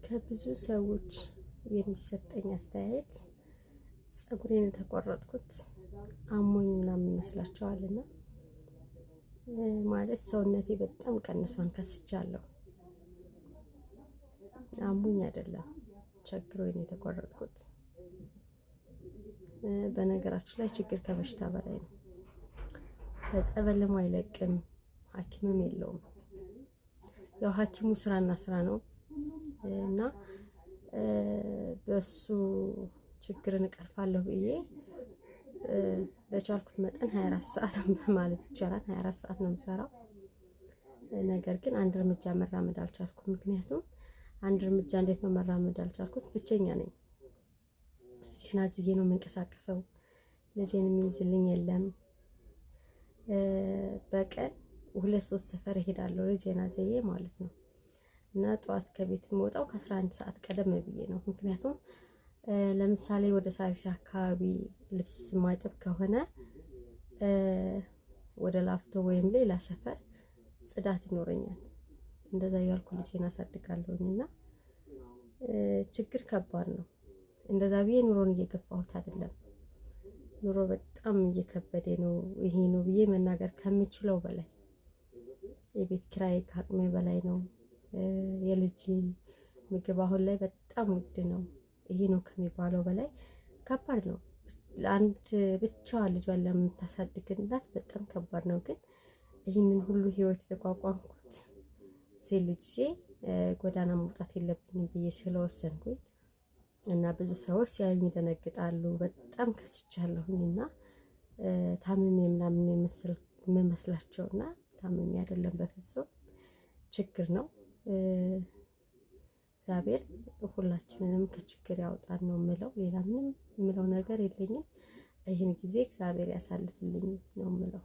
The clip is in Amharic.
ከብዙ ሰዎች የሚሰጠኝ አስተያየት ፀጉሬን የተቆረጥኩት አሞኝ ምናምን ይመስላችኋልና ማለት ሰውነቴ በጣም ቀንሷን ከስቻለሁ። አሞኝ አይደለም ቸግሮኝ ነው የተቆረጥኩት። በነገራችን ላይ ችግር ከበሽታ በላይ ነው። በጸበልም አይለቅም፣ ሐኪምም የለውም። ያው ሐኪሙ ስራና ስራ ነው እና በሱ ችግርን እቀርፋለሁ ብዬ በቻልኩት መጠን 24 ሰዓት ማለት ይቻላል 24 ሰዓት ነው የምሰራው። ነገር ግን አንድ እርምጃ መራመድ አልቻልኩም። ምክንያቱም አንድ እርምጃ እንዴት ነው መራመድ አልቻልኩት? ብቸኛ ነኝ። ልጄን አዝዬ ነው የምንቀሳቀሰው። ልጄን የሚይዝልኝ የለም። በቀን 2-3 ሰፈር እሄዳለሁ ልጄን አዝዬ ማለት ነው። እና ጠዋት ከቤት የምወጣው ከ11 ሰዓት ቀደም ብዬ ነው። ምክንያቱም ለምሳሌ ወደ ሳሪስ አካባቢ ልብስ ማጠብ ከሆነ ወደ ላፍቶ ወይም ሌላ ሰፈር ጽዳት ይኖረኛል። እንደዛ ያልኩ ልጄን አሳድጋለሁኝና ችግር ከባድ ነው። እንደዛ ብዬ ኑሮን እየገፋሁት አይደለም። ኑሮ በጣም እየከበደ ነው። ይሄ ነው ብዬ መናገር ከምችለው በላይ የቤት ኪራይ ከአቅሜ በላይ ነው። የልጅ ምግብ አሁን ላይ በጣም ውድ ነው። ይሄ ነው ከሚባለው በላይ ከባድ ነው። ለአንድ ብቻዋን ልጇን ለምታሳድግ እናት በጣም ከባድ ነው። ግን ይህንን ሁሉ ህይወት የተቋቋምኩት ሴት ልጅ ጎዳና መውጣት የለብኝም ብዬ ስለወሰንኩኝ እና ብዙ ሰዎች ሲያዩኝ ይደነግጣሉ። በጣም ከስቻለሁኝና ታምሜ ምናምን የምመስላቸውና ታምሜ አይደለም፣ በፍጹም ችግር ነው። እግዚአብሔር ሁላችንንም ከችግር ያውጣን ነው የምለው። ሌላ ምንም የምለው ነገር የለኝም። ይህን ጊዜ እግዚአብሔር ያሳልፍልኝ ነው የምለው።